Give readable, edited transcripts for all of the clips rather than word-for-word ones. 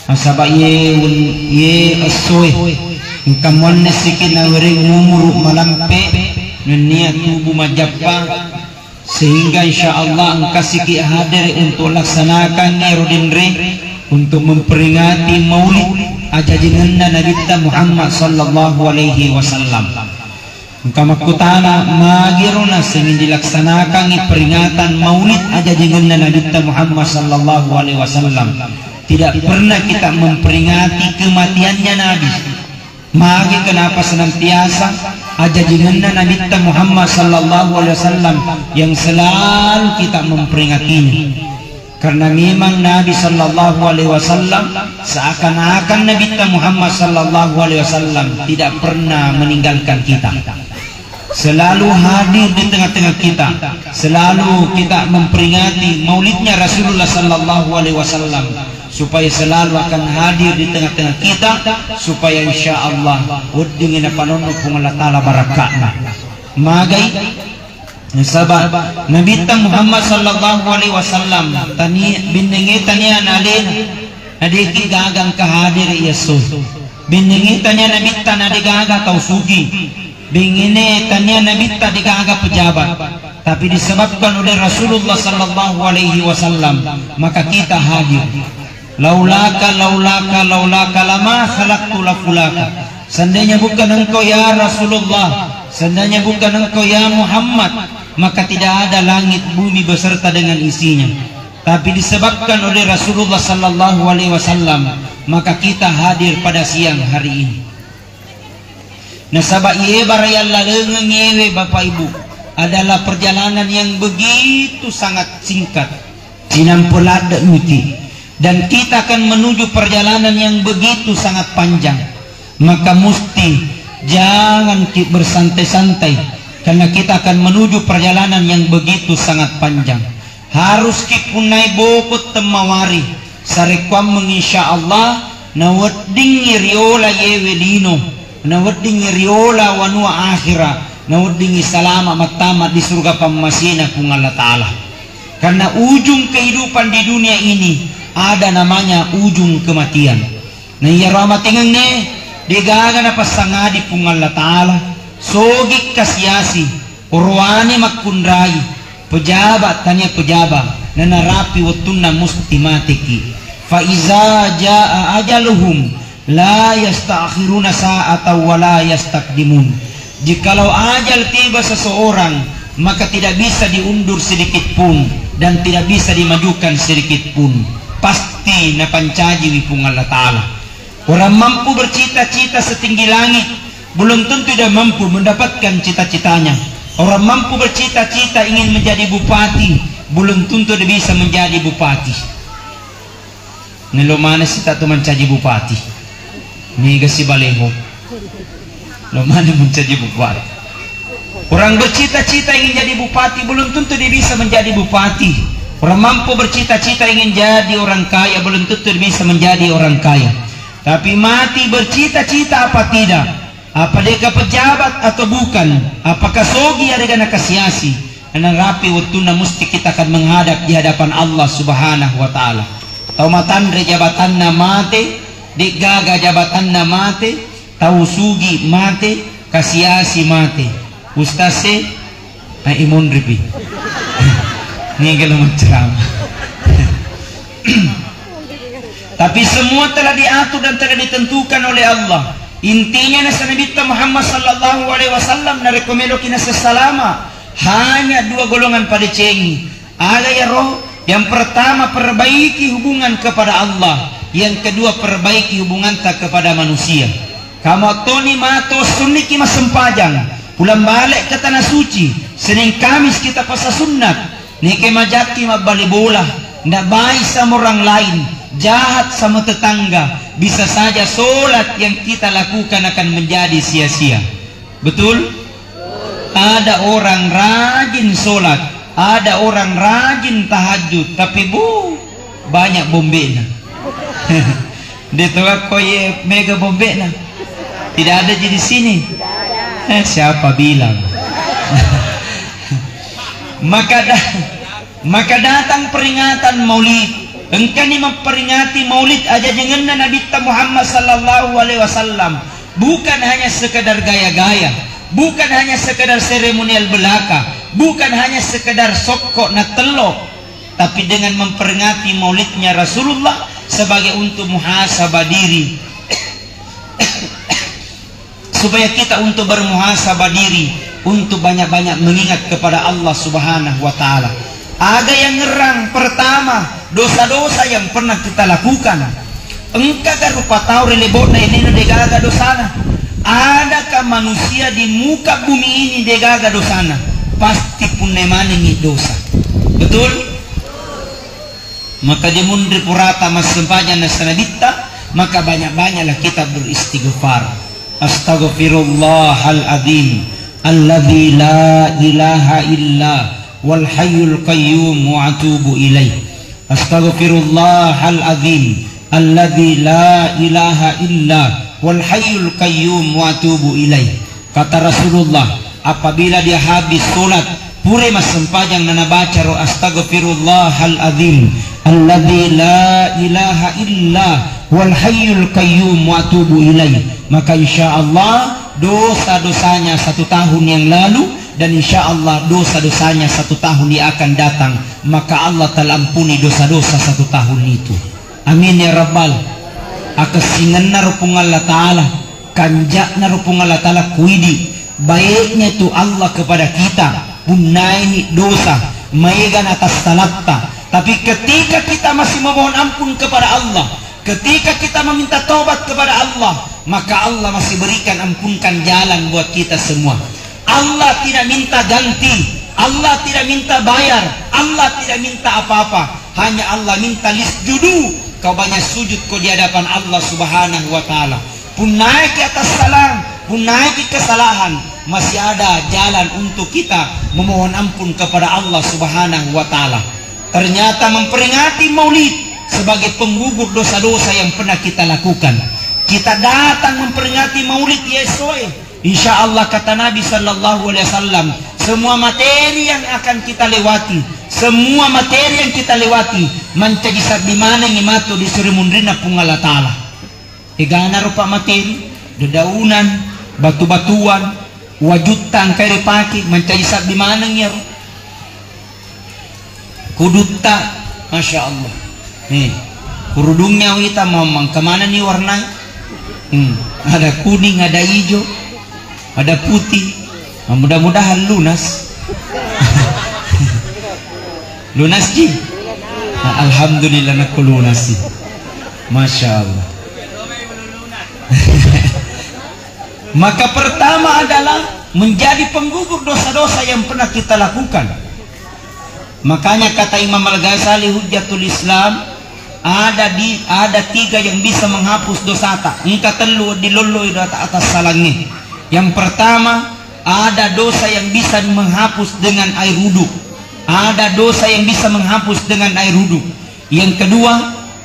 asaba ye asoy kamon nasikin awring umur malampe niat tubuh majappa sehingga insyaallah engkasiki hadir untuk laksanakan nirudinre untuk memperingati maulid ajajinna Nabi Muhammad sallallahu alaihi wasallam. Kamakutana magiruna singin dilaksanakan peringatan maulid ajajinna Nabi Muhammad sallallahu alaihi wasallam. Tidak pernah kita memperingati kematiannya Nabi. Magi kenapa senantiasa ajajinna Nabi Muhammad sallallahu alaihi wasallam yang selalu kita memperingatinya. Karena memang Nabi sallallahu alaihi wasallam seakan-akan Nabi Muhammad sallallahu alaihi wasallam tidak pernah meninggalkan kita. Selalu hadir di tengah-tengah kita. Selalu kita memperingati maulidnya Rasulullah sallallahu alaihi wasallam supaya selalu akan hadir di tengah-tengah kita supaya insyaallah udingin panono pung Allah taala barakatna. Magai sabab Nabi Muhammad sallallahu alaihi wasallam tani binengi tania nalin adiki gagang kahadir Yesus binengi tania Nabi tanah digaga kau sugi bingine tania Nabi tadi gaga pejabat tapi disebabkan oleh Rasulullah sallallahu alaihi wasallam maka kita hadir. Laulaka lama khalaqtu lakulaka. Seandainya bukan engkau ya Rasulullah, seandainya bukan engkau ya Muhammad, maka tidak ada langit bumi beserta dengan isinya. Tapi disebabkan oleh Rasulullah sallallahu alaihi wasallam, maka kita hadir pada siang hari ini. Nasaba ieu barayalla leungeung ngewe Bapak Ibu adalah perjalanan yang begitu sangat singkat. Cinampelada uti. Dan kita akan menuju perjalanan yang begitu sangat panjang. Maka mesti jangan bersantai-santai karena kita akan menuju perjalanan yang begitu sangat panjang. Harus kipunai bokot temawari sarekwam menginsyaallah nawedding riola yewelino nawedding riola wanua akhira nawedding salama matama di surga pamasina kung Allah taala. Karena ujung kehidupan di dunia ini ada namanya ujung kematian. Nah ya rahmatingan ne digagan apa sangadi pung Allah taala sogik kasiasi urwani makundrai pejabat tanya pejabat nanarapi watunna mustimatiki fa iza jaa ajaluhum la yasta'khiruna sa'atan wa la yastaqdimun. Jikalau ajal tiba seseorang maka tidak bisa diundur sedikit pun dan tidak bisa dimajukan sedikit pun. Pasti napancaji wipung Allah Ta'ala. Orang mampu bercita-cita setinggi langit belum tentu dia mampu mendapatkan cita-citanya. Orang mampu bercita-cita ingin menjadi bupati belum tentu dia bisa menjadi bupati. Nelo mana sita tu mencaji bupati niga si baleho lo mana mencaji bupati. Orang bercita-cita ingin jadi bupati belum tentu dia bisa menjadi bupati. Orang mampu bercita-cita ingin jadi orang kaya belum tentu bisa menjadi orang kaya. Tapi mati bercita-cita apa tidak? Apa dia pejabat atau bukan? Apakah sogi ada kena kasiasi? Karena rapi waktuna mesti kita akan menghadap di hadapan Allah Subhanahu wa taala. Tahu matandre jabatanna mate, digaga jabatanna mate, tahu sugi mate, kasiasi mate. Ustase imun ripi. Ini kalau menceramah. Tapi semua telah diatur dan telah ditentukan oleh Allah. Intinya nasa Nabi Muhammad sallallahu alaihi wasallam na rekomendo kina sesalama hanya dua golongan pada cengi. Ada ya roh. Yang pertama perbaiki hubungan kepada Allah. Yang kedua perbaiki hubungan tak kepada manusia. Kamu toni mato sunniki masempajang. Pulang balik ke tanah suci. Senin Kamis kita puasa sunnat. Nike majaki mabali bola, ndak baik sama orang lain, jahat sama tetangga, bisa saja solat yang kita lakukan akan menjadi sia-sia. Betul? Ada orang rajin solat, ada orang rajin tahajud, tapi banyak bombena. Dia koye mega bombena. Tidak ada di sini. Siapa bilang? Maka datang peringatan maulid Engkau ni memperingati maulid aja dengan Nabi Muhammad sallallahu alaihi wasallam. Bukan hanya sekedar gaya-gaya, bukan hanya sekedar seremonial belaka, bukan hanya sekedar sokok na telok, tapi dengan memperingati maulidnya Rasulullah sebagai untuk muhasabah diri. Supaya kita untuk bermuhasabah diri, untuk banyak-banyak mengingat kepada Allah Subhanahu wa taala. Ada yang ngerang pertama, dosa-dosa yang pernah kita lakukan. Engkau kan rupa tahu relebona ini degaga dosana. Adakah manusia di muka bumi ini degaga dosana? Pasti pun nemani ini dosa. Betul? Maka dia mundri purata mas sempajan nasanabita, maka banyak-banyaklah kita beristighfar. Astaghfirullahal adzim alladzi la ilaha illa wal hayyul qayyum wa atubu ilaih. Astaghfirullahal adzim alladzi la ilaha illa wal hayyul qayyum wa atubu ilaih. Kata Rasulullah, apabila dia habis salat pure mas sempajang nana baca ro astaghfirullahal adzim alladzi la ilaha illa wal hayyul qayyum wa atubu ilaih, maka insyaallah dosa-dosanya 1 tahun yang lalu dan insyaallah dosa-dosanya 1 tahun yang akan datang, maka Allah telah ampuni dosa-dosa 1 tahun itu. Amin ya rabbal. Akasingan narupung Allah ta'ala, kanjak narupung Allah ta'ala kuidi. Baiknya itu Allah kepada kita, punai ini dosa maegan atas salatta. Tapi ketika kita masih memohon ampun kepada Allah, ketika kita meminta taubat kepada Allah, maka Allah masih berikan ampunkan jalan buat kita semua. Allah tidak minta ganti, Allah tidak minta bayar, Allah tidak minta apa-apa. Hanya Allah minta lisjudu, kau banyak sujud kau di hadapan Allah Subhanahu wa taala. Pun naik ke atas salam, pun naik ke kesalahan, masih ada jalan untuk kita memohon ampun kepada Allah Subhanahu wa taala. Ternyata memperingati maulid sebagai penggugur dosa-dosa yang pernah kita lakukan. Kita datang memperingati maulid Yesus. Insya Allah kata Nabi sallallahu alaihi wasallam, semua materi yang akan kita lewati, semua materi yang kita lewati menjadi sabimana yang imatu di suremundrina pungala ta'ala. Egana rupa materi, dedaunan, batu-batuan, wajutan kaya dipaki menjadi sabimana yang kudutta, Masya Allah. Nih, kerudungnya kita memang kemana nih warnanya? Ada kuning, ada hijau, ada putih. Nah, mudah-mudahan lunas. Lunas ji. Nah, alhamdulillah nak lunas sih. Masya Allah. Maka pertama adalah menjadi penggugur dosa-dosa yang pernah kita lakukan. Makanya kata Imam Al-Ghazali Hujjatul Islam, ada 3 yang bisa menghapus dosa tak. Engkau telu diloloi atas salangnya. Yang pertama, ada dosa yang bisa menghapus dengan air wudhu. Ada dosa yang bisa menghapus dengan air wudhu. Yang kedua,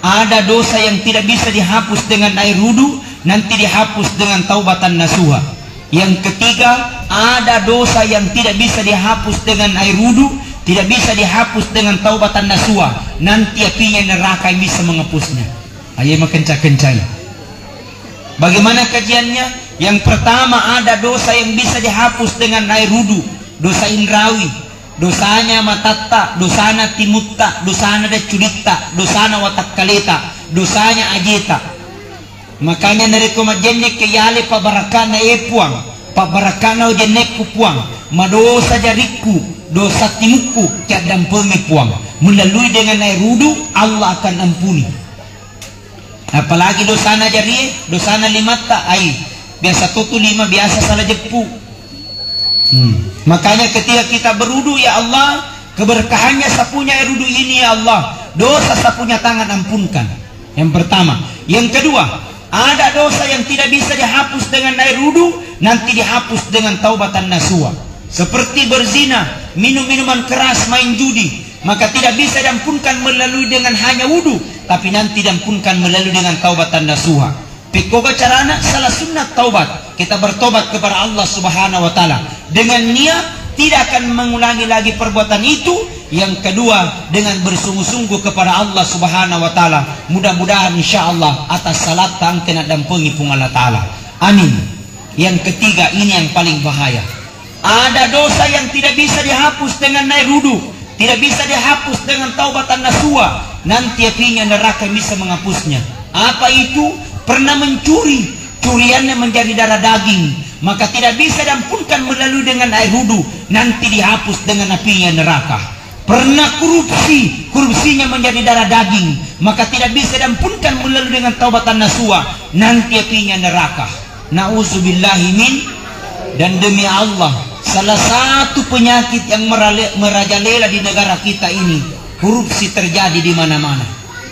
ada dosa yang tidak bisa dihapus dengan air wudhu, nanti dihapus dengan taubatan nasuha. Yang ketiga, ada dosa yang tidak bisa dihapus dengan air wudhu, tidak bisa dihapus dengan taubatan nasuha, nanti apinya neraka yang bisa menghapusnya. Ayo makencah-kencah. Bagaimana kajiannya? Yang pertama, ada dosa yang bisa dihapus dengan air wudhu, dosa indrawi, dosanya matatta, dosana timutta, dosana decuritta, dosana watakkaleta, dosanya ajeta. Makanya dari komajennya keyale pabarakana epuang, pabarakana ujenek puang, madosa jariku, dosa timuku kiadam puang. Melalui dengan air wudhu Allah akan ampuni. Apalagi dosana jari, dosana limatta air. Biasa tutu 5, biasa salah jepu. Makanya ketika kita berwudu, ya Allah, keberkahannya sapunya air wudu ini, ya Allah, dosa sapunya tangan ampunkan. Yang pertama. Yang kedua, ada dosa yang tidak bisa dihapus dengan air wudu, nanti dihapus dengan taubatan nasuha. Seperti berzina, minum minuman keras, main judi, maka tidak bisa diampunkan melalui dengan hanya wudu, tapi nanti diampunkan melalui dengan taubatan nasuha. Pikoga carana salah sunnah taubat. Kita bertobat kepada Allah Subhanahu wa taala dengan niat tidak akan mengulangi lagi perbuatan itu. Yang kedua, dengan bersungguh-sungguh kepada Allah Subhanahu wa taala. Mudah-mudahan insyaallah atas salat tang kena dampengi pung Allah taala. Amin. Yang ketiga, ini yang paling bahaya. Ada dosa yang tidak bisa dihapus dengan air wudu, tidak bisa dihapus dengan taubatan nasuha. Nanti apinya neraka bisa menghapusnya. Apa itu? Pernah mencuri, curiannya menjadi darah daging, maka tidak bisa diampunkan melalui dengan air wudu, nanti dihapus dengan apinya neraka. Pernah korupsi, korupsinya menjadi darah daging, maka tidak bisa diampunkan melalui dengan taubatan nasuha, nanti apinya neraka. Nauzubillahi min. Dan demi Allah, salah satu penyakit yang merajalela di negara kita ini, korupsi terjadi di mana-mana.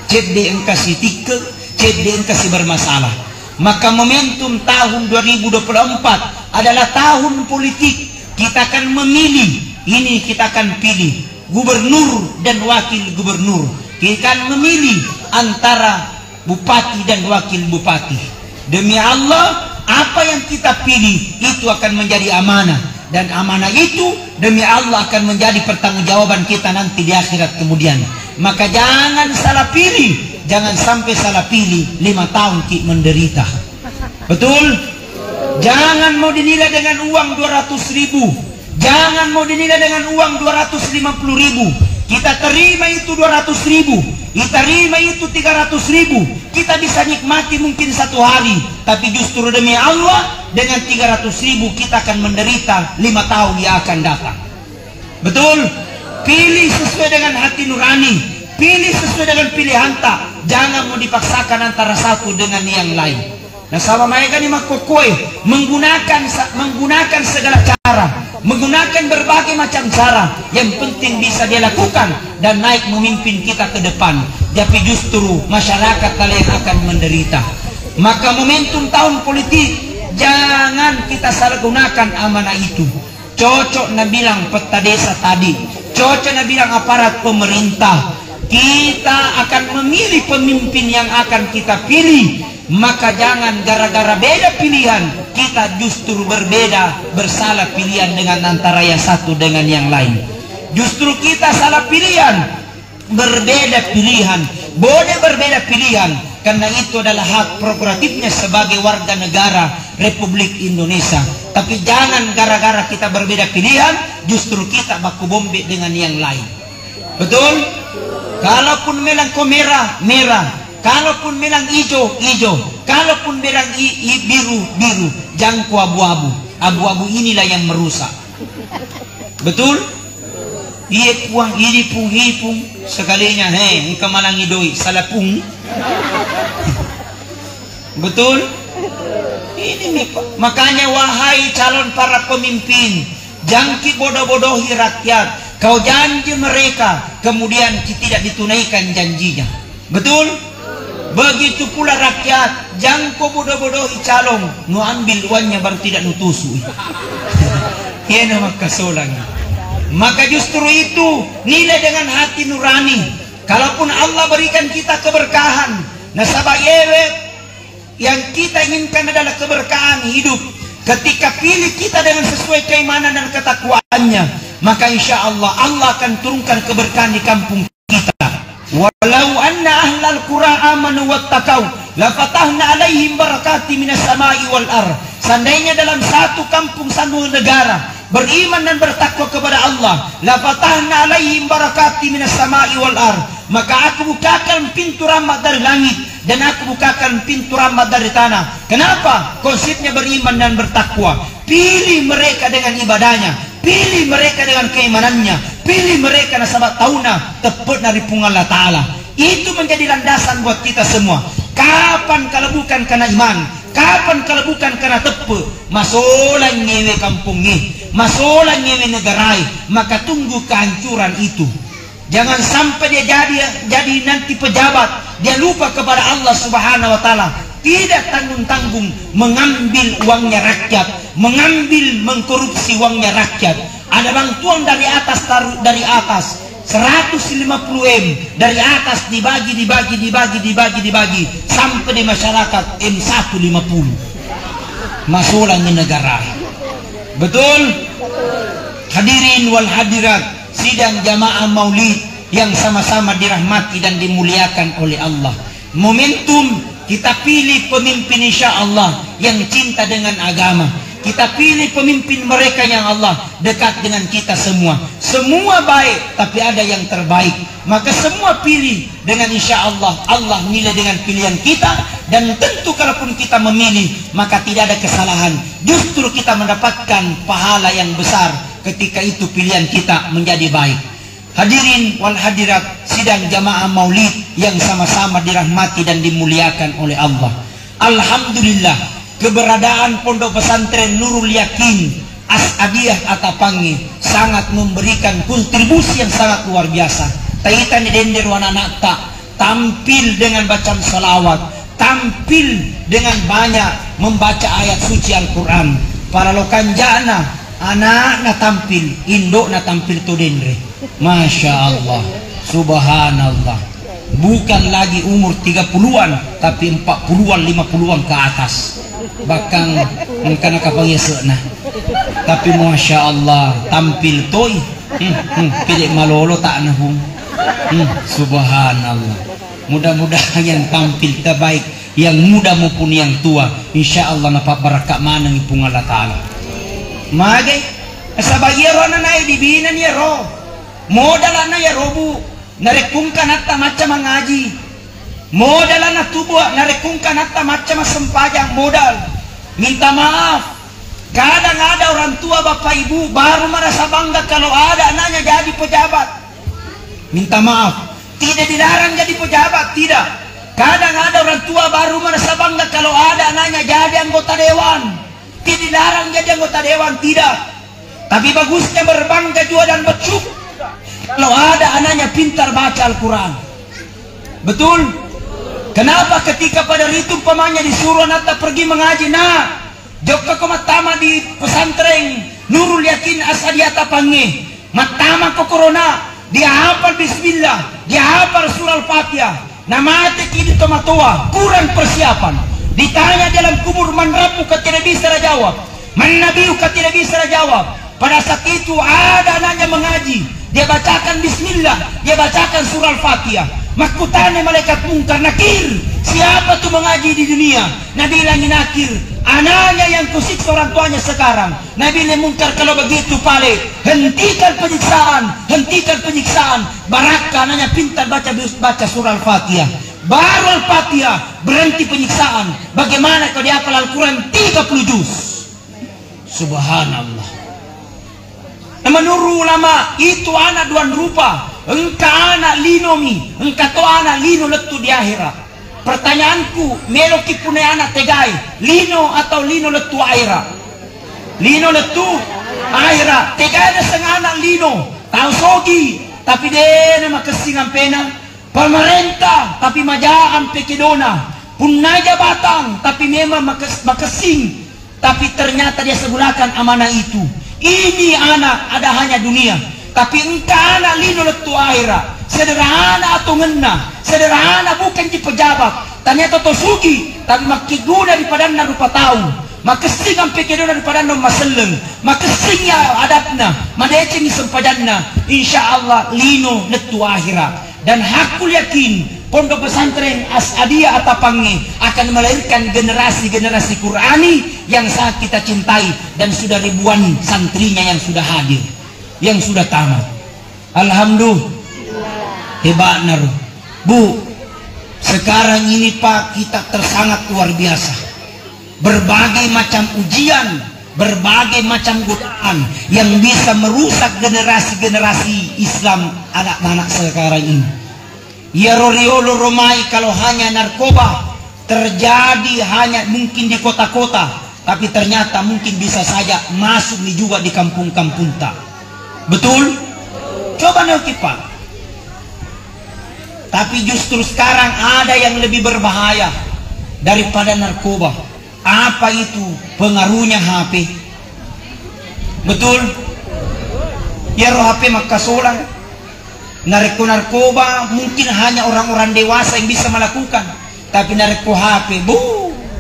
Jadi engkasi tike, jadi engkasi bermasalah. Maka momentum tahun 2024 adalah tahun politik. Kita akan memilih, ini kita akan pilih gubernur dan wakil gubernur. Kita akan memilih antara bupati dan wakil bupati. Demi Allah, apa yang kita pilih itu akan menjadi amanah, dan amanah itu demi Allah akan menjadi pertanggungjawaban kita nanti di akhirat kemudian. Maka jangan salah pilih, jangan sampai salah pilih 5 tahun ki menderita. Betul? Jangan mau dinilai dengan uang 200.000, jangan mau dinilai dengan uang 250.000. Kita terima itu 200.000, kita terima itu 300.000, kita bisa nikmati mungkin 1 hari, tapi justru demi Allah dengan 300.000 kita akan menderita 5 tahun yang akan datang. Betul? Pilih sesuai dengan hati nurani, pilih sesuai dengan pilihan tak, jangan mau dipaksakan antara satu dengan yang lain. Nah, sama mereka ni makokoi menggunakan segala cara, menggunakan berbagai macam cara. Yang penting bisa dia lakukan dan naik memimpin kita ke depan. Tapi justru masyarakat kalian akan menderita. Maka momentum tahun politik, jangan kita salah gunakan amanah itu. Cocok nak bilang peta desa tadi, cocok nak bilang aparat pemerintah. Kita akan memilih pemimpin yang akan kita pilih. Maka jangan gara-gara beda pilihan kita justru berbeda, bersalah pilihan dengan antara yang satu dengan yang lain. Justru kita salah pilihan, berbeda pilihan, boleh berbeda pilihan, karena itu adalah hak prerogatifnya sebagai warga negara Republik Indonesia. Tapi jangan gara-gara kita berbeda pilihan justru kita baku bombe dengan yang lain. Betul? Kalaupun melang merah, merah. Kalaupun bilang hijau, hijau. Kalaupun bilang biru, biru. Jangku abu-abu. Abu-abu inilah yang merusak. Betul? Iya puang, ini pung. Sekalinya, engkau malang idoi, salah pung. Betul? Ini nih, Pak. Makanya wahai calon para pemimpin, jangki bodoh-bodohi rakyat. Kau janji mereka, kemudian tidak ditunaikan janjinya. Betul? Begitu pula rakyat, jangko bodoh-bodohi calon, nu ambil uangnya baru tidak nutusu. Ia nama kesolang. Maka justru itu nilai dengan hati nurani. Kalaupun Allah berikan kita keberkahan, nasabah yang kita inginkan adalah keberkahan hidup. Ketika pilih kita dengan sesuai keimanan dan ketakwaannya, maka insya Allah Allah akan turunkan keberkahan di kampung kita. Walau anna ahlal qura amanu wattaqau la fatahna alaihim barakati minas samai wal ar. Seandainya dalam satu kampung, satu negara beriman dan bertakwa kepada Allah, la fatahna alaihim barakati minas samai wal ar, maka aku bukakan pintu rahmat dari langit dan aku bukakan pintu rahmat dari tanah. Kenapa? Konsepnya beriman dan bertakwa. Pilih mereka dengan ibadahnya, pilih mereka dengan keimanannya, pilih mereka nasabah tauna tepat dari Allah Ta'ala. Itu menjadi landasan buat kita semua. Kapan kalau bukan karena iman, kapan kalau bukan karena tepe, masalah nyewe kampungnya, masalah nyewe negarai, maka tunggu kehancuran itu. Jangan sampai dia jadi nanti pejabat, dia lupa kepada Allah Subhanahu wa Ta'ala. Tidak tanggung-tanggung mengambil uangnya rakyat, mengkorupsi uangnya rakyat. Ada bantuan dari atas, 150M dari atas dibagi sampai di masyarakat M150. Masalahnya negara. Betul? Hadirin wal hadirat, sidang jamaah maulid yang sama-sama dirahmati dan dimuliakan oleh Allah. Momentum kita pilih pemimpin insya Allah yang cinta dengan agama. Kita pilih pemimpin mereka yang Allah dekat dengan kita semua. Semua baik, tapi ada yang terbaik. Maka semua pilih dengan insya Allah. Allah nilai dengan pilihan kita. Dan tentu kalaupun kita memilih, maka tidak ada kesalahan. Justru kita mendapatkan pahala yang besar ketika itu pilihan kita menjadi baik. Hadirin wal hadirat, sidang jamaah maulid yang sama-sama dirahmati dan dimuliakan oleh Allah. Alhamdulillah, keberadaan Pondok Pesantren Nurul Yakin As-Adiyah Atapangi sangat memberikan kontribusi yang sangat luar biasa. Taitan dender wana nakta, tampil dengan bacaan salawat, tampil dengan banyak membaca ayat suci Al-Quran. Para lokanjana, anak na tampil, indok na tampil tu dendre. Masya Allah, subhanallah. Bukan lagi umur 30-an, tapi 40-an, 50-an ke atas. Bahkan karena kapangnya seunah. Tapi Masya Allah, tampil toy. Pilih malolo tak nahum. Subhanallah. Mudah-mudahan yang tampil terbaik, yang muda maupun yang tua, insya Allah napak barakat mana ngipung Allah Ta'ala. Magay, sabagian roh na naik dibinan ya roh. Modal na ya robu. Narekungkan atta macam mengaji. Modal na tubuh. Narekungkan atta macam sempajang modal. Minta maaf. Kadang ada orang tua bapak ibu baru merasa bangga kalau ada anaknya jadi pejabat. Minta maaf. Tidak dilarang jadi pejabat, tidak. Kadang ada orang tua baru merasa bangga kalau ada anaknya jadi anggota dewan. Tidak dilarang jadi anggota dewan, tidak. Tapi bagusnya berbangga juga dan bersyukur kalau ada anaknya pintar baca Al-Quran. Betul? Kenapa ketika pada itu pamannya disuruh nata pergi mengaji, nah jokka ko matama di pesantren Nurul Yakin As-Adiyah Atapangi, matama ko corona, dia hafal bismillah, dia hafal surah Al-Fatihah. Nama kini tomatua, kurang persiapan. Ditanya dalam kubur, man rabbuka, tidak bisa jawab. Man nabiyuka, tidak bisa jawab. Pada saat itu ada anaknya mengaji, dia bacakan bismillah, dia bacakan surah Al-Fatihah. Makutane malaikat mungkar nakir, siapa tuh mengaji di dunia? Nabi bilang nakir, anaknya yang kusiksa orang tuanya sekarang. Nabi bilang mungkar, kalau begitu pale, hentikan penyiksaan, hentikan penyiksaan. Barakah anaknya pintar baca surah Al-Fatihah. Baru Al-Fatihah berhenti penyiksaan. Bagaimana kalau dia hafal Al-Quran 30 juz? Subhanallah. Menurut ulama itu anak duan rupa. Engkau anak linomi, engkau to anak lino letu di akhirat. Pertanyaanku, meloki punya anak tegai, lino atau lino letu akhirat? Lino letu akhirat. Tegai ada setengah anak lino, tahu sogi, tapi dia nama kesingan pena. Pemerintah, tapi majaan pekedona. Punai jabatan, tapi memang makesing, tapi ternyata dia sebulakan amanah itu. Ini anak ada hanya dunia, tapi engkau anak lino letu akhirat. Sederhana atau ngena, sederhana bukan di pejabat. Ternyata to sugi, tapi makiguna di padanna rupa tahu. Makesing ang pekedona di padanna maseleng. Makesing ya adatna, madecing sempadanna. Insyaallah lino letu akhirat. Dan hakul yakin Pondok Pesantren As-Adiyah Atapangi akan melahirkan generasi-generasi Qurani yang sangat kita cintai, dan sudah ribuan santrinya yang sudah hadir, yang sudah tamat. Alhamdulillah, hebat naruh. Bu, sekarang ini Pak, kita tersangat luar biasa. Berbagai macam ujian, berbagai macam godaan yang bisa merusak generasi-generasi Islam anak-anak sekarang ini. Ya roriolo romai, kalau hanya narkoba terjadi hanya mungkin di kota-kota, tapi ternyata mungkin bisa saja masuk nih juga di kampung-kampung tak. Betul? Coba nih Pak. Tapi justru sekarang ada yang lebih berbahaya daripada narkoba. Apa itu? Pengaruhnya HP. Betul? Ya roh HP maka solang. Narkoba mungkin hanya orang-orang dewasa yang bisa melakukan, tapi narko HP, bu,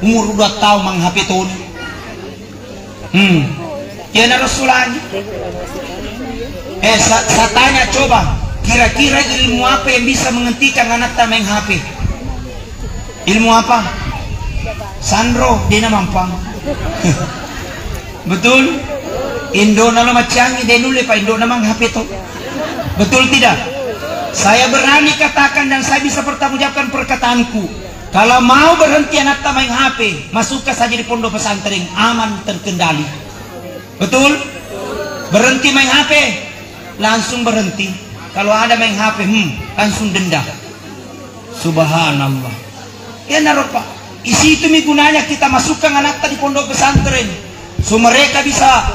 umur 2 tahun mang HP ton. Ya na Rasulullah. Saya tanya coba, kira-kira ilmu apa yang bisa menghentikan anak main HP? Ilmu apa? Sandro, dia na mampang. Betul? Indo na macam dia nulis pa Indo namang HP to. Betul tidak? Saya berani katakan dan saya bisa pertanggungjawabkan perkataanku. Kalau mau berhenti anak main HP, masukkan saja di pondok pesantren, aman terkendali. Betul? Berhenti main HP, langsung berhenti. Kalau ada main HP, langsung denda. Subhanallah. Ya naruh Pak. Isi itu gunanya kita masukkan anak di pondok pesantren, so mereka bisa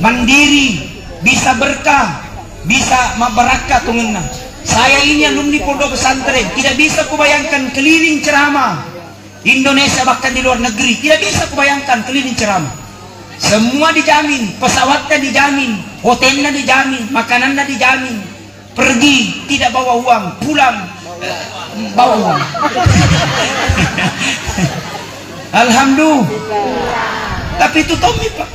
mandiri, bisa berkah, bisa mabarakah tungena. Saya ini alumni pondok pesantren, tidak bisa kubayangkan keliling ceramah Indonesia bahkan di luar negeri, tidak bisa kubayangkan keliling ceramah. Semua dijamin, pesawatnya dijamin, hotelnya dijamin, makanannya dijamin. Pergi tidak bawa uang, pulang bawa uang. Alhamdulillah. Tapi itu Tommy Pak.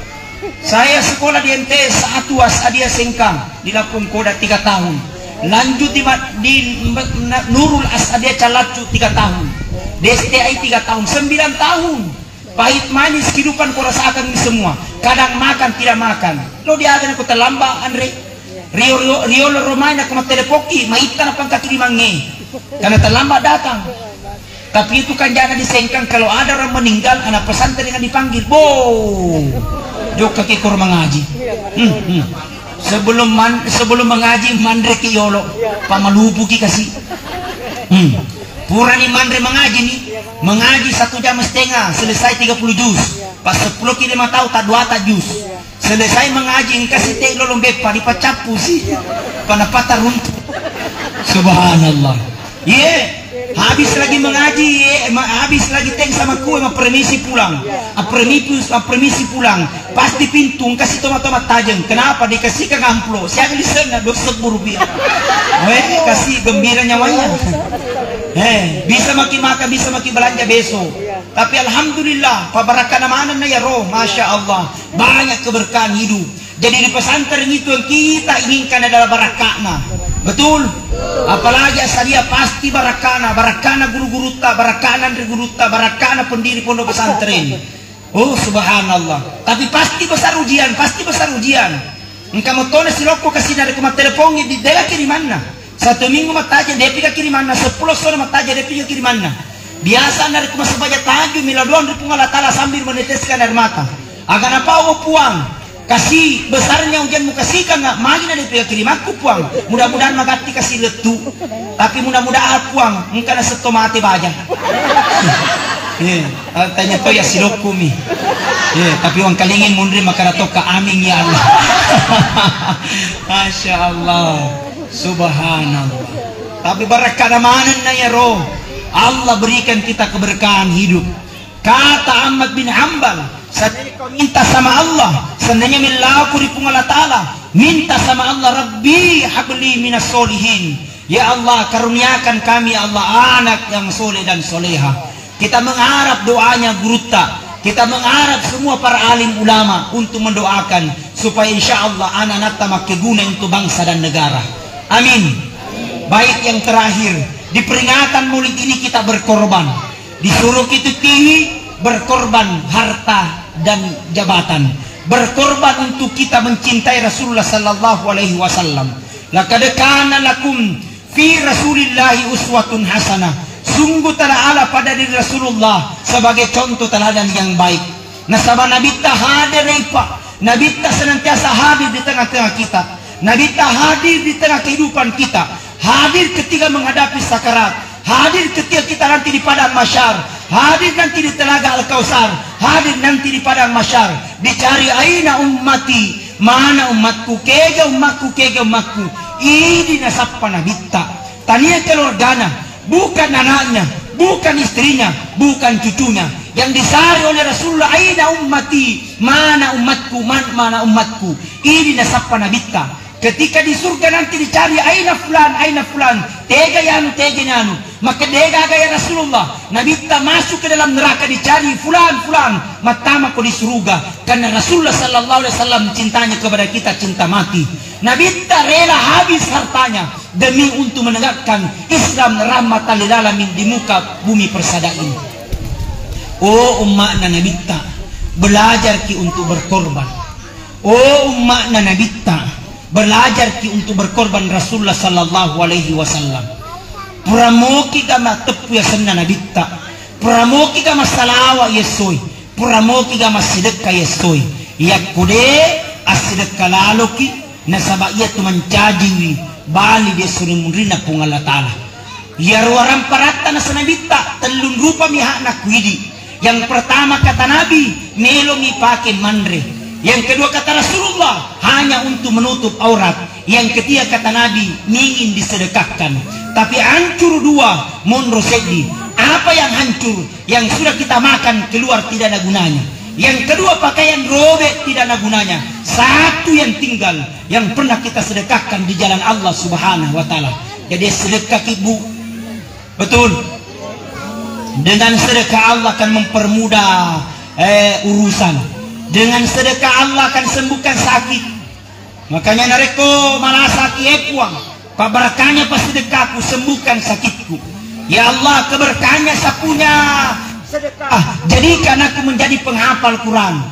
Saya sekolah di MTS 1 Asadia Sengkang di Lampung Koda 3 tahun. Lanjut di Nurul Asadia Calacu 3 tahun. Di STI 3 tahun, 9 tahun. Pahit manis kehidupan kau rasakan ini semua. Kadang makan tidak makan. Lo dia akan aku terlambat Andre. Rio Romana aku matelepoki, maitan apa kaki di mange. Karena terlambat datang. Tapi itu kan jangan disengkang kalau ada orang meninggal, anak pesantren dengan dipanggil. Jok kaki kor mengaji. Sebelum mengaji mandre ki yolo, pamalupu ki kasih. Pura ni mandre mengaji nih, mengaji 1 jam setengah, selesai 30 juz. Pas 10 ki 5 tahu tak 2 tak juz. Selesai mengaji kasih teh lolong bepa dipacapu sih. Panapata runtuh. Subhanallah. Habis lagi mengaji, habis lagi teng sama kue, premisi pulang. Premisi pulang. Pas di pintu kasih tomat-tomat tajam. Kenapa dikasih ke amplo? Saya di sana 20 rupiah. Kasih gembira nyawanya. Bisa maki makan, bisa maki belanja besok. Tapi alhamdulillah, pabarakana mana na ya roh, masya Allah, banyak keberkahan hidup. Jadi di pesantren itu yang kita inginkan adalah barakana. Betul? Apalagi asalia pasti barakana guru-guru ta, barakana barakana pendiri pondok pesantren. Oh subhanallah. Tapi pasti besar ujian, Engkau mau tone si loko kasih dari kumat teleponnya di daerah kiri mana? 1 minggu mataja dia pikir kiri mana, 10 sore mataja dia pikir kiri mana. Biasa dari kumat sebaja taju miladuan di pungalatala sambil meneteskan air mata. Agar apa puang? Kasih besarnya hujan muka kasihkan nggak magi dari pihak kiri aku puang, mudah-mudahan magati kasih letu, tapi mudah-mudahan puang engkau na seto mati baja. Tanya to ya silokumi. Tapi orang kalingin mundri makarato ka amin ya Allah. Masya Allah, subhanallah. Tapi barakah mana na ya roh, Allah berikan kita keberkahan hidup. Kata Ahmad bin Hanbal, seandainya kau minta sama Allah, seandainya milaku di Allah Ta'ala, minta sama Allah, Rabbi habli minas solihin. Ya Allah, karuniakan kami ya Allah anak yang soleh dan soleha. Kita mengharap doanya guruta, kita mengharap semua para alim ulama untuk mendoakan supaya insya Allah anak-anak tamak keguna untuk bangsa dan negara. Amin. Baik, yang terakhir, di peringatan Maulid ini kita berkorban. Disuruh kita tinggi, berkorban harta dan jabatan, berkorban untuk kita mencintai Rasulullah sallallahu alaihi wasallam. Laqad kana lakum fi Rasulillahi uswatun hasanah. Sungguh telah ada pada diri Rasulullah sebagai contoh teladan yang baik. Nasabah Nabi ta hadir Pak. Nabi ta senantiasa hadir di tengah-tengah kita. Nabi ta hadir di tengah kehidupan kita. Hadir ketika menghadapi sakarat. Hadir ketika kita nanti di padang mahsyar, hadir nanti di telaga Al-Kausar, hadir nanti di padang mahsyar. Dicari aina ummati, mana umatku, kega umatku, ini nasab panabitta. Tania keluargana, bukan anaknya, bukan istrinya, bukan cucunya. Yang disari oleh Rasulullah, aina ummati, mana umatku, mana umatku. Ini nasab panabitta. Ketika di surga nanti dicari aina fulan, tega yanu, Maka dega gaya Rasulullah, Nabi tak masuk ke dalam neraka dicari fulan, matama ko di surga. Karena Rasulullah sallallahu alaihi wasallam cintanya kepada kita cinta mati. Nabi tak rela habis hartanya demi untuk menegakkan Islam rahmatan lil alamin di muka bumi persada ini. Oh umatna Nabi tak belajar ki untuk berkorban. Oh umatna Nabi tak belajar ki untuk berkorban Rasulullah sallallahu alaihi wasallam. Pramoki gama tepu ya senna nabitta, pramoki gama salawa yesoy, pramoki gama sedekah yesoy. Yak kude asedekah laloki nasaba iya tu mencaji bali dia suruh murina pung Allah Ta'ala. Ya ruaran parata na nabitta telun rupa mihak na kuidi. Yang pertama kata Nabi melongi pakai mandre. Yang kedua kata Rasulullah hanya untuk menutup aurat. Yang ketiga kata Nabi ingin disedekahkan. Tapi hancur dua monro sedi. Apa yang hancur? Yang sudah kita makan keluar tidak ada gunanya. Yang kedua pakaian robek tidak ada gunanya. Satu yang tinggal yang pernah kita sedekahkan di jalan Allah Subhanahu wa Ta'ala. Jadi sedekah ibu. Betul. Dengan sedekah Allah akan mempermudah urusan. Dengan sedekah Allah akan sembuhkan sakit. Makanya nareko malah sakit puang. Keberkahnya pas sedekahku sembuhkan sakitku. Ya Allah keberkahnya sapunya sedekah. Jadikan aku menjadi penghafal Quran.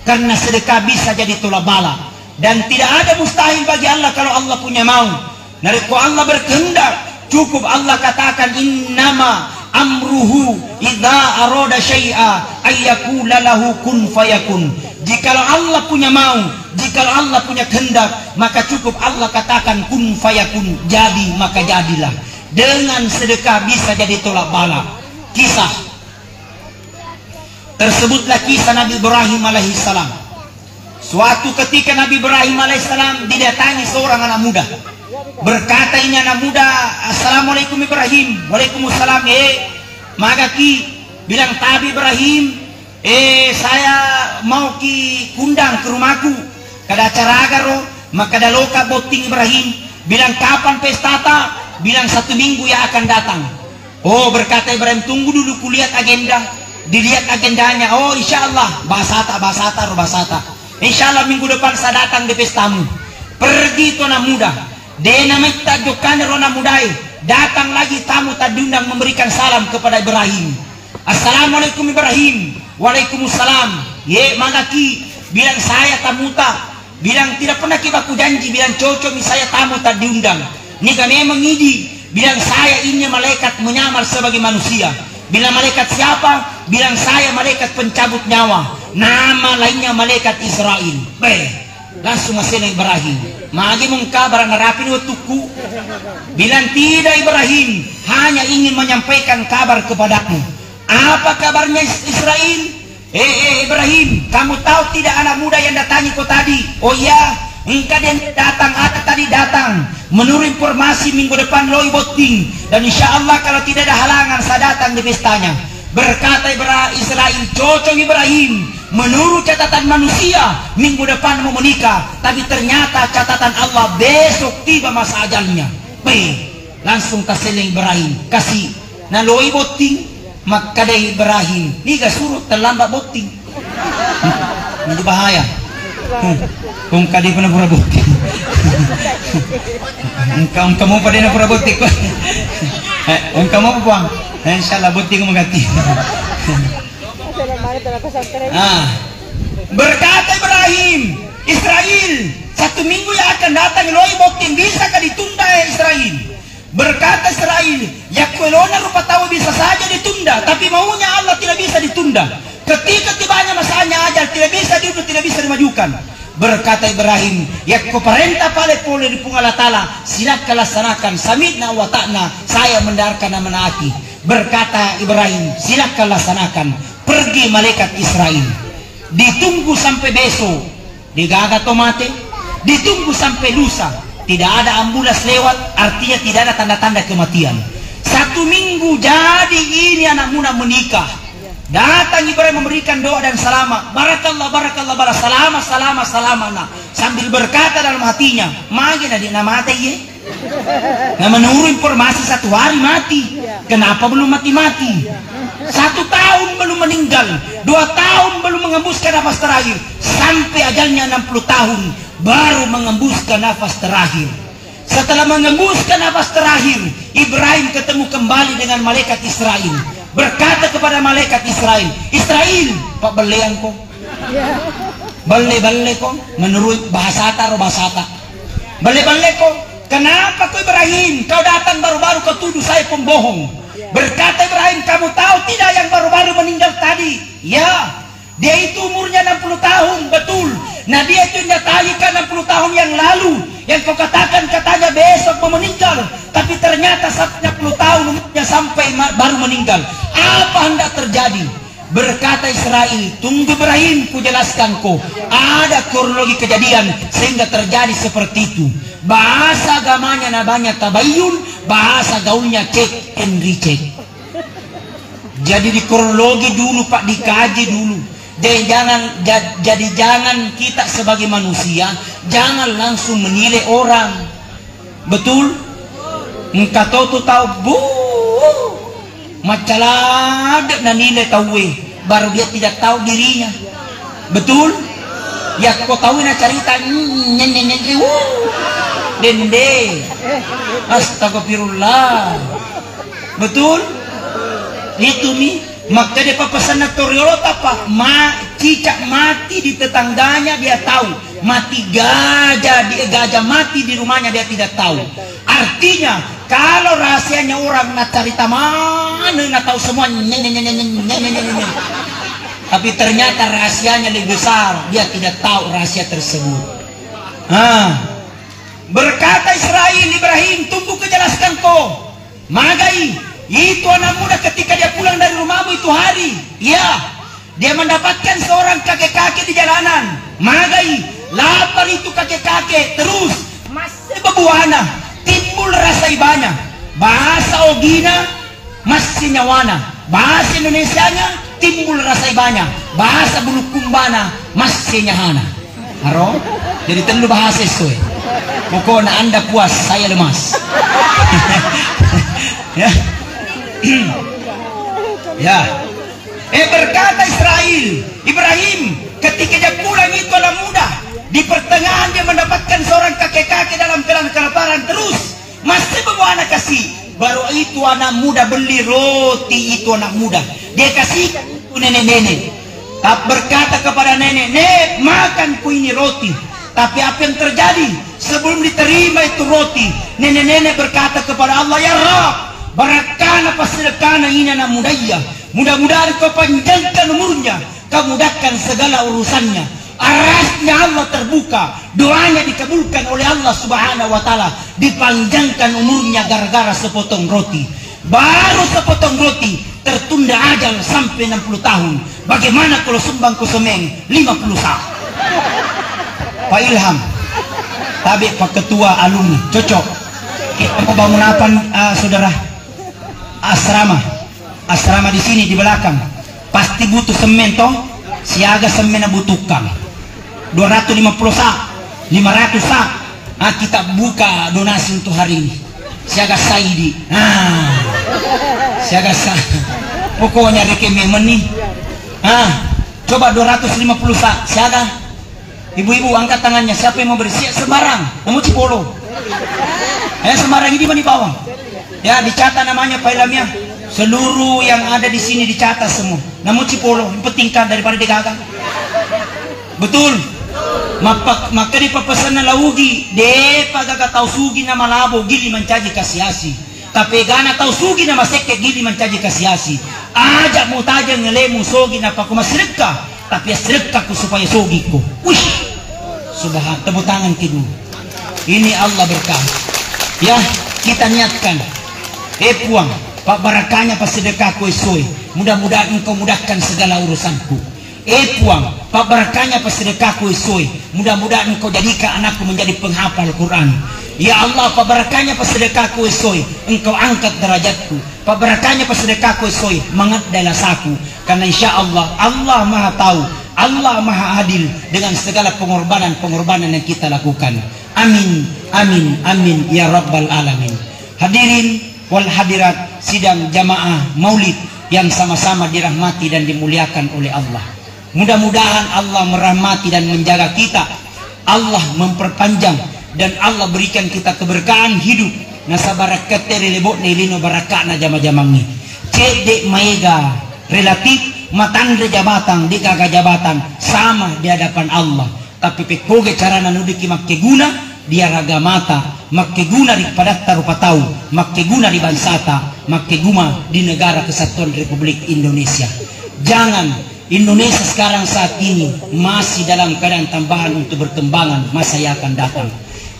Karena sedekah bisa jadi tolak bala. Dan tidak ada mustahil bagi Allah kalau Allah punya mau. Nareko Allah berkehendak. Cukup Allah katakan innama amruhu idza arada syai'a ayyakula lahu kun fayakun. Jikalau Allah punya mau, jikalau Allah punya kehendak, maka cukup Allah katakan kun fayakun, jadi maka jadilah. Dengan sedekah bisa jadi tolak bala. Kisah tersebutlah kisah Nabi Ibrahim alaihissalam. Suatu ketika Nabi Ibrahim alaihissalam didatangi seorang anak muda. Berkata ini anak muda, Assalamualaikum Ibrahim. Waalaikumsalam. Maka ki bilang tabi Ibrahim, saya mau ki kundang ke rumahku kada acara agaro. Maka daloka boting Ibrahim bilang kapan pesta ta? Bilang 1 minggu yang akan datang. Oh berkata Ibrahim, tunggu dulu kulihat agenda. Dilihat agendanya. Oh insyaallah basata insyaallah minggu depan saya datang di pestamu. Pergi tu anak muda. Dena mita jokane rona mudai. Datang lagi tamu tak diundang memberikan salam kepada Ibrahim. Assalamualaikum Ibrahim. Waalaikumsalam. Magaki bilang saya tamuta. Bilang tidak pernah kibaku janji. Bilang cocok saya tamu tak diundang. Ini kan memang ini. Bilang saya ini malaikat menyamar sebagai manusia. Bilang malaikat siapa? Bilang saya malaikat pencabut nyawa. Nama lainnya malaikat Israel. Langsung masih Ibrahim. Magi mengkabar narapin waktuku. Bilang tidak Ibrahim, hanya ingin menyampaikan kabar kepadamu. Apa kabarnya Israel? Ibrahim, kamu tahu tidak anak muda yang datangi kau tadi? Oh iya, engkau yang datang, ada tadi datang. Menurut informasi minggu depan loi boting. Dan insya Allah kalau tidak ada halangan saya datang di pestanya. Berkata Israel, cocok Ibrahim. Menurut catatan manusia minggu depan mau menikah, tapi ternyata catatan Allah besok tiba masa ajalnya. Langsung kasih Ibrahim kasih naloi boting. Maka dari Ibrahim niga suruh terlambat boting. Ini bahaya. Kung kadi pernah pura boting. Engkau mau pada pura boting. Engkau mau buang. Insyaallah boting mengganti. Berkata Ibrahim, Israel 1 minggu yang akan datang loi boking bisa kah ditunda ya Israel? Berkata Israel, ya kuelona rupa tahu bisa saja ditunda, tapi maunya Allah tidak bisa ditunda. Ketika tibanya masanya ajal tidak bisa diundur, tidak bisa dimajukan. Berkata Ibrahim, ya ku perintah pale pole di Allah Ta'ala, silakan laksanakan, samitna wa ta'na, saya mendengarkan dan menaati. Berkata Ibrahim, silakan laksanakan. Pergi malaikat Israel. Ditunggu sampai besok. Digaga tomate. Ditunggu sampai lusa. Tidak ada ambulans lewat. Artinya tidak ada tanda-tanda kematian. 1 minggu jadi ini anak muda menikah. Datang Ibrahim memberikan doa dan selamat. Barakallah, barakallah, barakallah. Selamat. Sambil berkata dalam hatinya. Magi na di nama hati ye. Nah, menurut informasi 1 hari mati. Kenapa belum mati-mati? 1 tahun belum meninggal, 2 tahun belum mengembuskan nafas terakhir, sampai ajalnya 60 tahun baru mengembuskan nafas terakhir. Setelah mengembuskan nafas terakhir, Ibrahim ketemu kembali dengan malaikat Israel. Berkata kepada malaikat Israel, Israel, Pak beleang kok. Bale-bale kok, menurut bahasa bahasa bale-bale kok. Kenapa kau Ibrahim? Kau datang baru-baru kau tuduh saya pembohong. Berkata Ibrahim, kamu tahu tidak yang baru-baru meninggal tadi? Ya, dia itu umurnya 60 tahun, betul. Nah, dia itu nyatakan 60 tahun yang lalu. Yang kau katakan katanya besok mau meninggal, tapi ternyata 60 tahun umurnya sampai baru meninggal. Apa hendak terjadi? Berkata Israel, tunggu Ibrahim, ku jelaskan kau. Ada kronologi kejadian sehingga terjadi seperti itu. Bahasa agamanya namanya tabayun, bahasa gaulnya check and recheck. Jadi di kronologi dulu Pak, dikaji dulu. Jadi jangan kita sebagai manusia jangan langsung menilai orang. Betul? Engkau tahu bu macalada na nilai tahu baru dia tidak tahu dirinya. Betul? Ya kau tahu na cerita dende astagfirullah. Betul? Itu nih maka dia pesan Toriolot apa? Cicak mati di tetangganya dia tahu, mati gajah mati di rumahnya dia tidak tahu. Artinya kalau rahasianya orang nak cerita mana nak tahu semua, tapi ternyata rahasianya lebih besar, dia tidak tahu rahasia tersebut. Berkata Israel, Ibrahim, tunggu kejelaskan kau. Magai, itu anak muda ketika dia pulang dari rumahmu itu hari, ya, dia mendapatkan seorang kakek-kakek di jalanan. Magai, lapar itu kakek-kakek, terus masih bebuana, timbul rasa ibanya. Bahasa Ogina masih nyawana, bahasa Indonesianya timbul rasa ibanya, bahasa Bulukumbana masih nyahana. Haro, jadi tentu bahasa sesuai. Pokoknya Anda puas, saya lemas. Ya. Ya. Berkata Israel, Ibrahim, ketika dia pulang itu anak muda, di pertengahan dia mendapatkan seorang kakek-kakek dalam keadaan kelaparan, terus masih bawa anak kasih. Baru itu anak muda beli roti, itu anak muda dia kasih itu nenek-nenek. Tak berkata kepada nenek, nek makan ku ini roti. Tapi apa yang terjadi sebelum diterima itu roti, nenek-nenek berkata kepada Allah, ya Rabb, barakana pasedekana ini anak mudanya. Mudah-mudahan kau panjangkan umurnya, kau mudahkan segala urusannya. Arasnya Allah terbuka, doanya dikabulkan oleh Allah Subhanahu wa Ta'ala, dipanjangkan umurnya gara-gara sepotong roti. Baru sepotong roti tertunda ajal sampai 60 tahun. Bagaimana kalau sumbang ku semeng 50 tahun? Pak Ilham, tapi Pak Ketua alumni, cocok. Kita mau bangun apa, saudara? Asrama di sini di belakang. Pasti butuh semen toh. Siaga semen butuhkan 250 sak, 500 sak. Kita buka donasi untuk hari ini. Siaga Saidi. Siaga pokoknya rekemen nih. Coba 250 sak. Siaga. Ibu-ibu angkat tangannya. Siapa yang mau beri? Sembarang. Namun Cipolo. Sembarang ini di bawah. Ya, dicatat namanya Pak Ilhamnya. Seluruh yang ada di sini dicatat semua. Namun Cipolo, yang pentingkan daripada digagang. Betul. Maka di pepesanan laugi, depa gaga tahu sugi nama labo gili mencaji kasiasi. Tapi gana tahu sugi nama seke gili mencaji kasiasi. Ajak mau taja ngelemu sogi napa ku masredekah, tapi sedekahku supaya sogiku. Wih. Subhan, tepuk tangan kedua. Ini Allah berkah. Ya, kita niatkan. Puang, Pak barakahnya pas sedekahku esoi. Mudah-mudahan engkau mudahkan segala urusanku. Puang, Pak barakahnya pas sedekahku esoi. Mudah-mudahan engkau jadikan anakku menjadi penghafal Quran. Ya Allah, Pak barakahnya pas sedekahku esoi. Engkau angkat derajatku. Pak barakahnya pas sedekahku esoi. Mengadailah saku. Karena insya Allah, Allah maha tahu. Allah maha adil dengan segala pengorbanan-pengorbanan yang kita lakukan. Amin, amin, amin ya rabbal alamin. Hadirin wal hadirat sidang jamaah maulid yang sama-sama dirahmati dan dimuliakan oleh Allah. Mudah-mudahan Allah merahmati dan menjaga kita. Allah memperpanjang dan Allah berikan kita keberkahan hidup. Nasa barakat relebot na ilino barakat na jama-jamangi. Cedek maega relatif matandre jabatan di kaga jabatan sama di hadapan Allah. Tapi pekoge cara nanudiki makkeguna dia raga mata, makkeguna di padatta rupa tahu, makkeguna di bansata, makkeguma di negara kesatuan Republik Indonesia. Jangan Indonesia sekarang saat ini masih dalam keadaan tambahan untuk berkembangan masa yang akan datang.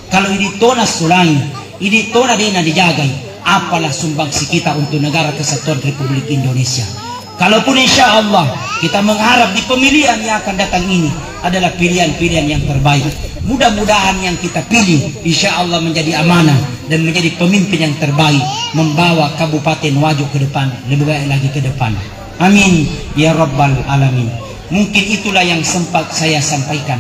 Kalau ini tona sulangi, ini tona dena dijagai, apalah sumbangsi kita untuk negara kesatuan Republik Indonesia. Kalaupun insya Allah kita mengharap di pemilihan yang akan datang ini adalah pilihan-pilihan yang terbaik. Mudah-mudahan yang kita pilih insya Allah menjadi amanah dan menjadi pemimpin yang terbaik, membawa Kabupaten Wajo ke depan, lebih baik lagi ke depan. Amin ya rabbal alamin. Mungkin itulah yang sempat saya sampaikan.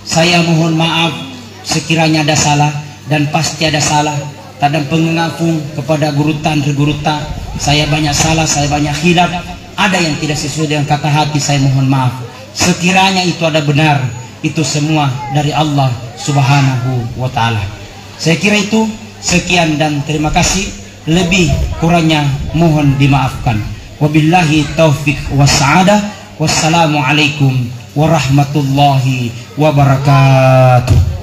Saya mohon maaf sekiranya ada salah, dan pasti ada salah. Tadang pengengafung kepada gurutan-gurutan, saya banyak salah, saya banyak hilaf. Ada yang tidak sesuai dengan kata hati, saya mohon maaf. Sekiranya itu ada benar, itu semua dari Allah Subhanahu wa ta'ala. Saya kira itu, sekian dan terima kasih. Lebih kurangnya mohon dimaafkan. Wabillahi taufik wassa'adah. Wassalamualaikum warahmatullahi wabarakatuh.